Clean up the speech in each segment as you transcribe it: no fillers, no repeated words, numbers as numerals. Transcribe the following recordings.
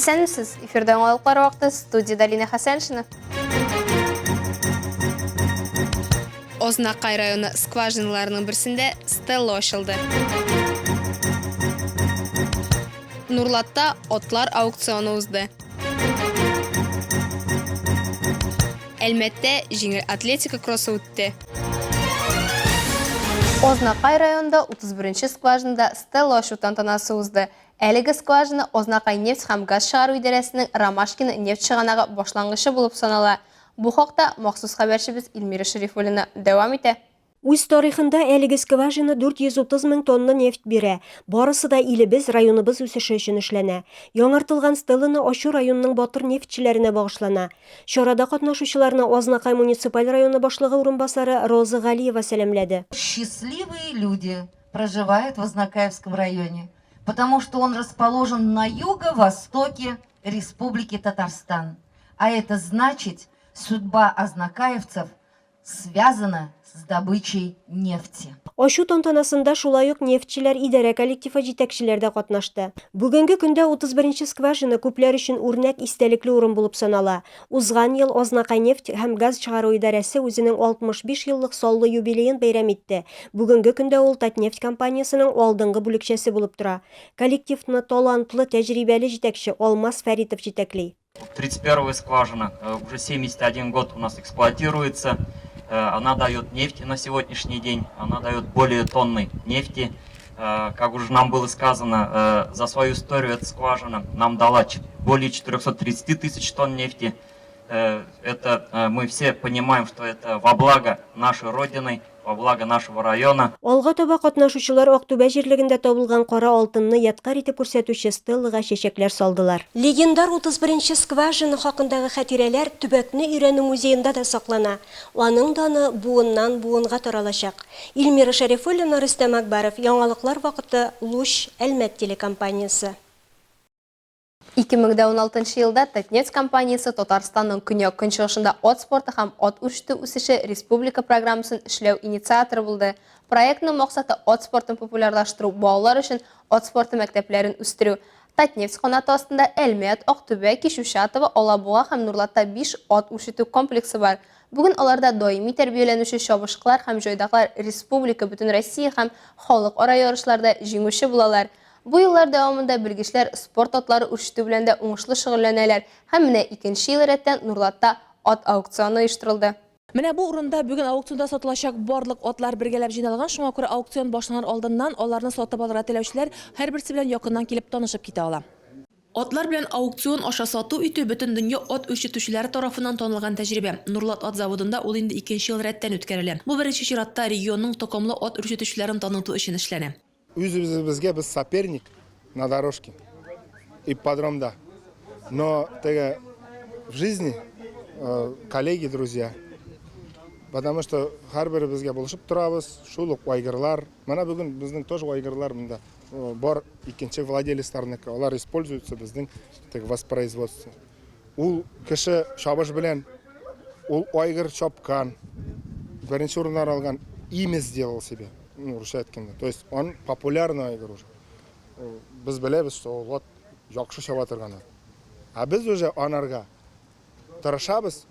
Исәнмесез, эфирда аңлалыклар вакыты, студияда Лина Хасаншина. Ознакай районы скважиналарының берсендә стелла ачылды. Нурлатта отлар аукционы узды. Әлмәттә җиңел атлетика кроссы үтте. Ознакай районында 31-нче скважинада стелла ачу тантанасы узды. Әлеге скважина Ознакай нефть һәм газ чыгару идарәсенең Ромашкино нефть чыганагы башлангычы булып санала. Бу хакта махсус хәбәрчебез Илмира Шәрифуллина дәвам итә. Үз тарихында әлеге скважина 430 мең тонна нефть бирә. Барысы да илебез, районыбыз үсеше өчен эшләнә. Яңартылган стелланы ачу районның батыр нефтчеләренә багышлана. Чарада катнашучыларны Ознакай муниципаль районы башлыгы урынбасары Роза Галиева сәламләде. Счастливые люди проживают в Ознакаевском районе, потому что он расположен на юго-востоке Республики Татарстан. А это значит, судьба ознакаевцев связана с добычей нефти. Ачу тантанасында шулай ук нефтчеләр идарә коллективы җитәкчеләре дә катнашты. Бүгенге көндә 31-нче скважина күпләр өчен үрнәк истәлекле урын булып санала. Узган ел Ознакай нефть һәм газ чыгару идарәсе үзенең 65 еллык саллы юбилеен бәйрәм итте. Бүгенге көндә ул Татнефть компаниясының алдынгы бүлекчәсе булып тора. Коллективны талантлы, тәҗрибәле җитәкче Алмаз Фәритов җитәкли. 31-я скважина уже 71 год у нас эксплуатируется. Она дает нефть на сегодняшний день, она дает более тонны нефти. Как уже нам было сказано, за свою историю эта скважина нам дала более 430 тысяч тонн нефти. Это мы все понимаем, что это во благо нашей Родины, во благо нашего района. Алга таба катнашучылар Актүбә җирлегендә табылган кара алтынны яткар итеп күрсәтүче стеллага чәчәкләр салдылар. Легендар 31-нче скважина хакындагы хатирәләр Төбәкне өйрәнү музеенда да саклана. Аның даны буыннан буынга таралачак. Илмира Шәрифуллина, Рөстәм Акбаров, яңалыклар вакыты, Луч, Әлмәт телекомпаниясе. 2016 елда Татнефть компаниясы Татарстанның көньяк-көнчыгышында от спорты һәм от үрчетү үсеше республика программасын эшләү инициаторы булды. Проектның максаты от спортын популярлаштыру, балалар өчен от спорты мәктәпләрен үстерү. Татнефть канаты астында Әлмәт, Актүбә, Кишүшатова, Алабуга һәм Нурлатта 5 от үрчетү комплексы бар. Бүген аларда даими тәрбияләнүче чабышкылар һәм җайдаклар республика, бөтен Россия һәм халыкара ярышларда җиңүче булалар. Бу еллар дәвамында белгечләр спорт атлары үрчетү белән дә уңышлы шөгыльләнәләр һәм менә 2нче ел рәттән Нурлатта от аукционы оештырылды. Менә бу урында бүген аукционда сатылачак барлык атлар бергәләп җыйналган, шуңа күрә аукцион башланган алдыннан аларны сатып алырга теләүчеләр һәрберсе белән якыннан килеп танышып китә ала. Атлар белән аукцион аша сату итү бөтен дөнья от үрчетүчеләре тарафыннан танылган тәҗрибә. Нурлат ат заводында ул инде 2нче ел рәттән үткәрелә. Бу беренче чиратта регионның токымлы от үрчетүчеләрен таныту өчен эшләнә. Үзебезгә без соперник на дорожке, ипподромда. Но в жизни коллеги, друзья. Потому что һәрбер безгә булышып торабыз, шул ук айгырлар. Менә бүген безнең тоже айгырлар монда бар, икенче владелецларныкы. Алар используются безнең воспроизводство. Ул кеше чабыш белән ул айгыр чапкан, беренче урыннар алган, имя сделал себе. Русча әйткәндә. То есть он популярный айгыр уже. Без беләбез, что вот яхшы чаба торган. А без уже анарга тырышабыз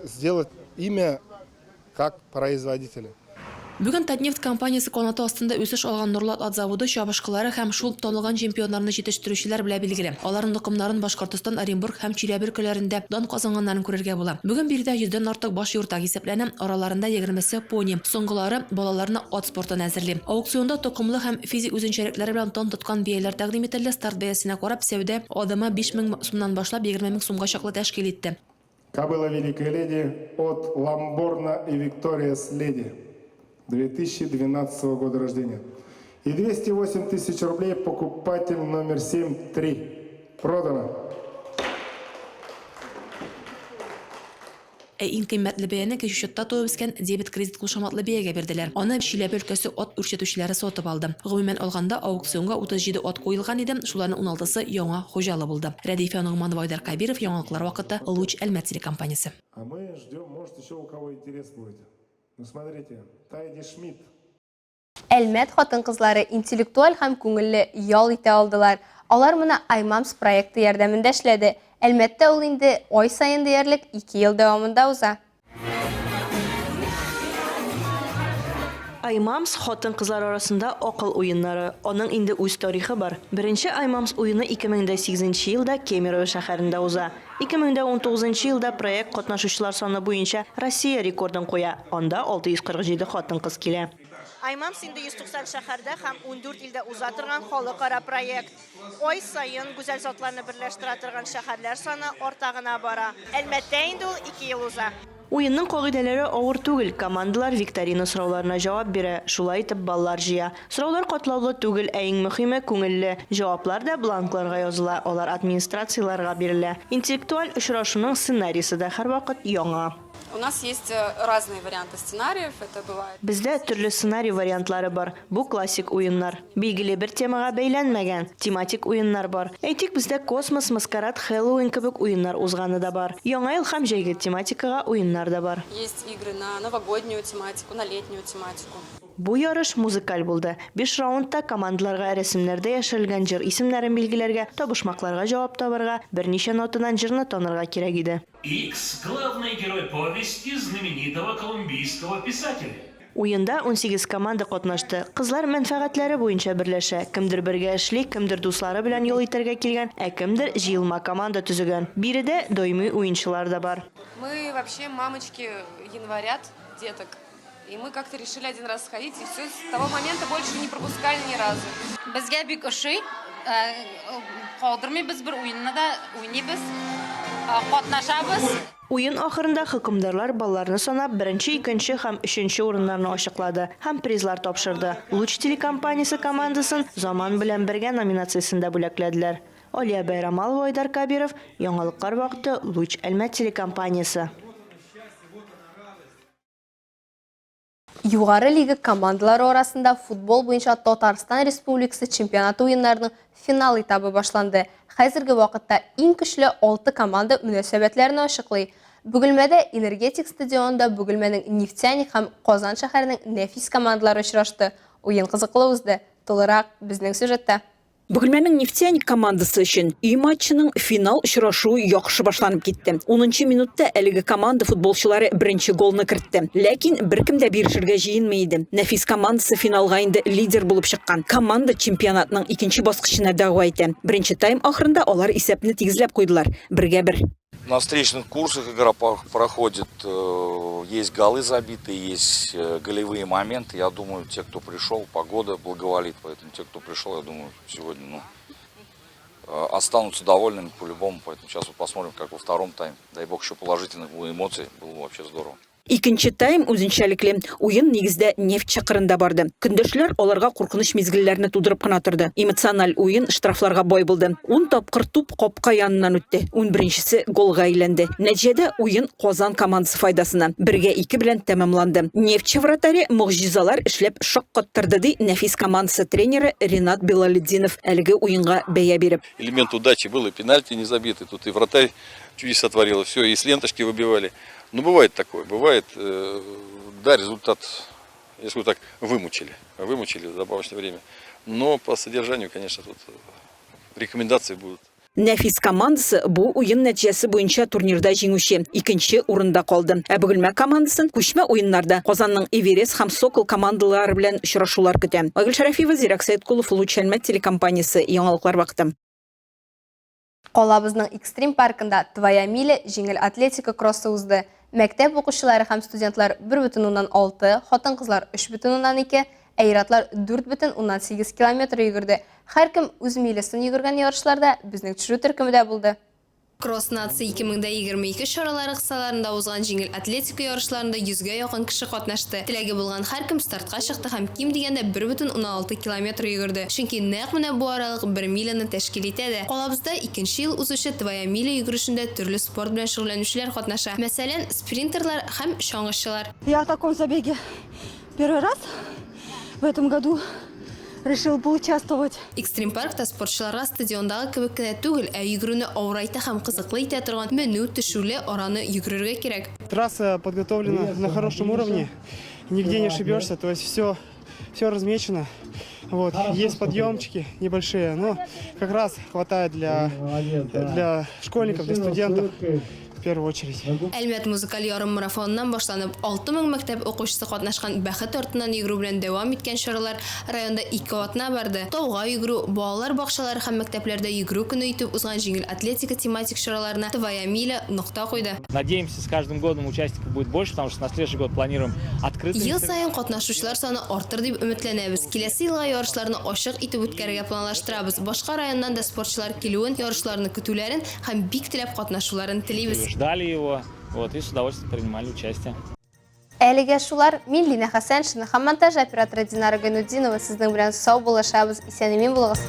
сделать имя как производителя. Бүген Татнефть компаниясы канаты астында үсеш алган Нурлат ат заводы чабышкылары һәм шул танылган чемпионнарны җитештерүчеләр белән билгеле. Аларның тукымнарын Башкортстан, Оренбург һәм Чиләбе өлкәләрендә дан казанганнарын күрергә була. Бүген биредә 100дән артык баш юртак исәпләнә, араларында 20се пони. Соңгылары балаларны от спортын әзерли. Аукционда токымлы һәм физик үзенчәлекләре белән тан тоткан бияләр тәкъдим ителде. Старт бәясенә карап сәүдә адымы 5000 сумнан башлап 20000 сумга чаклы тәшкил итте. Кобыла Великая Леди от Ламборна и Викториас Леди 2012 года рождения. И 208 тысяч рублей покупатель номер 7-3. Продано. Иң кыйммәтле бәяне Кишүшатта туып үскән дебет кредит кушаматлы бәягә бирделәр. Аны Чиләбе өлкәсе от үрчетүчеләре сатып алды. Гомумән алганда аукционга 37 от куелган иде, шуларның 16сы яңа хуҗалы булды. Рәдифә Нугманова, Айдар Кабиров, яңалыклар вакыты, Луч, Әлмәт телекомпаниясе. А мы ждем, может еще у кого интерес будет. Ну смотрите, Тайди Шмидт. Әлмәт хатын-кызлары интеллектуаль һәм күңелле ял итә алдылар. Алар моны IMAMS проекты ярдәмендә эшләде. Әлмәттә ул инде ай сайын диярлек 2 ел дәвамында уза. IMAMS хатын-кызлар арасында акыл уеннары. Аның инде үз тарихы бар. Беренче IMAMS уены 2008 елда Кемерово шәһәрендә уза. 2019 елда проект катнашучылар саны буенча Россия рекордын куя. Анда 647 хатын-кыз килә. IMAMS инде 190 шәһәрдә һәм 14 илдә уза торган халыкара проект. Ай сайын гүзәл затларны берләштерә торган шәһәрләр саны арта гына бара. Әлмәттә инде ул 2 ел уза. Уенның кагыйдәләре авыр түгел. Командалар викторина сорауларына җавап бирә. Шулай итеп баллар җыя. Сораулар катлаулы түгел, ә иң мөһиме күңелле. Җаваплар да бланкларга языла. Алар администрацияларга бирелә. Интеллектуаль очрашуның сценарийсы да һәрвакыт яңа. У нас есть разные варианты сценариев, это бывает. Бездә төрле сценарий вариантлары бар. Бу классик уеннар. Билгеле бер темага бәйләнмәгән тематик уеннар бар. Әйтик, бездә космос, маскарад, Хэллоуин кебек уеннар узганы да бар. Яңа ел һәм җәйге тематикага уеннар да бар. Есть игры на новогоднюю тематику, на летнюю тематику. Бу ярыш музыкаль булды. 5 раундта командаларга рәсемнәрдә яшелгән җыр исемнәрен билгеләргә, табышмакларга җавап табарга, берничә нотадан җырны танырга кирәк иде. Икс – главный герой повести знаменитого колумбийского писателя. Уенда 18 команда катнашты. Кызлар мәнфәгатьләре буенча берләшә. Кемдер бергә эшли, кемдер дуслары белән юл итәргә килгән, ә кемдер җыелма команда төзегән. Биредә даими уенчылар да бар. Мы вообще мамочки январят деток. И мы как-то решили один раз сходить, и все, с того момента больше не пропускали ни разу. Безгә бик ошый. Калдырмыйбыз бер уенны да уйныйбыз. Катнашабыз. Уен ахырында хөкемдарлар балларны санап, 1-нче, 2-нче һәм 3-нче урыннарны ачыклады һәм призлар тапшырды. Луч телекомпаниясе командасын Заман белән бергә номинациясендә бүләкләделәр. Алия Байрамалова, Айдар Кабиров, Яңалыклар вакыты, Луч Әлмәт телекомпаниясе. Югары лига командалары арасында футбол буенча Татарстан Республикасы чемпионаты уеннарының финал этабы башланды. Хәзерге вакытта иң көчле 6 команда мөнәсәбәтләрне ачыклый. Бөгелмәдә Энергетик стадионында Бөгелмәнең Нефтяник һәм Казан шәһәренең Нәфис командалары очрашты. Уен кызыклы узды. Толырак безнең сюжетта. Бөгелмәнең Нефтяник командасы өчен үй матчының финал очрашуы яхшы башланып китте. 10-нчы минутта әлеге команда футболчылары беренче голны кертте. Ләкин беркем дә бирешергә җыенмый иде. Нәфис командасы финалга инде лидер булып чыккан. Команда чемпионатның 2нче баскычына дәгъва итә. Беренче тайм ахырында алар исәпне тигезләп куйдылар. 1-1. На встречных курсах игра проходит, есть голы забиты, есть голевые моменты. Я думаю, те, кто пришел, погода благоволит, поэтому те, кто пришел, я думаю, сегодня останутся довольными по-любому. Поэтому сейчас вот посмотрим, как во втором тайме. Дай бог еще положительных эмоций, было бы вообще здорово. Икенче тайм үзенчәлекле. Уен нигездә нефт чакырында барды. Көндәшләр аларга куркыныч мизгелләрне тудырып кына торды. Эмоциональ уен штрафларга бай булды. 10 тапкыр туп капка яныннан үтте. 11-нчесе голга әйләнде. Нәтиҗәдә уен Казан командасы файдасына 1-2 белән тәмамланды. Нефтче вратаре мөгъҗизалар эшләп шаккаттырды ди Нәфис командасы тренеры Ринат Белалетдинов әлеге уенга бәя биреп. Элемент удачи был, и пенальти не забиты, тут и вратарь чудеса творил, все, и с ленточки выбивали. Ну, бывает такое, бывает, да, результат, если так, вымучили в добавочное время. Но по содержанию, конечно, тут рекомендации будут. Нәфис командасы бу уен нәтиҗәсе буенча турнирда җиңүче, 2нче урында калды. Ә Бөгелмә командасын күчмә уеннарда Казанның Эверест һәм Сокол командалары белән очрашулар көтә. Айгөл Шәрәфиева, Зирак Сәйдкулов, Луч Әлмәт телекомпаниясе, Яңалыклар вакыты. Калабызның Экстрим паркында Твоя миля җиңел атлетика кроссы узды. Мәктәп укучылары һәм студентлар 1,6, хатын-кызлар 3,2, әйратлар 4,8 километр йөгерде. Һәркем үз милесен йөгергән ярышларда безнең төшерү төркемендә булды. Кросс нация 2022 шаралары кысаларында узган җиңел атлетика ярышларында 100-гә якын кеше катнашты. Теләге булган һәркем стартка чыкты һәм ким дигәндә 1,16 километр йөгерде. Чөнки нәкъ менә бу аралык 1 миляны тәшкил итә дә. Калабызда 2нче ел узучы Твоя миля йөгерешендә төрле спорт белән шөгыльләнүчеләр катнаша. Мәсәлән, спринтерлар һәм чаңгычылар. Я в таком забеге первый раз в этом году решил поучаствовать. Экстрим паркта спортчыларга стадиондагы кебек кенә түгел, ә йөгерүне авырайта һәм кызыклы итә торган менү төшүле араны йөгерергә кирәк. Трасса подготовлена на хорошем уровне, нигде не ошибешься, то есть все все размечено. Вот, есть подъемчики небольшие, но как раз хватает для школьников, для студентов в первую очередь. Әлмәт музыкаль ярым марафоннан башланып, 6000 мәктәп укучысы катнашкан бәхет артыннан йөгерү белән дәвам иткән чаралар районда 2 атна барды. Тауга йөгерү, балалар бакчалары һәм мәктәпләрдә йөгерү көне итеп узган җиңел атлетика тематик чараларына Твоя миля нокта куйды. Надеемся, с каждым годом участников будет больше, потому что на следующий год планируем открытый. Ел сайын катнашучылар саны артыр дип өметләнәбез. Киләсе елга ярышларны ачык итеп үткәрергә планлаштырабыз. Башка районнан да спортчылар килүен, ярышларны көтүләрен һәм бик теләп катнашуларын телибез. Ждали его, вот, и с удовольствием принимали участие. Әлегә шулар Миллина Хәсән, һәм монтаж операторы Динара Гайнутдинова сезнең белән сау булышабыз, исән-имин булыгыз.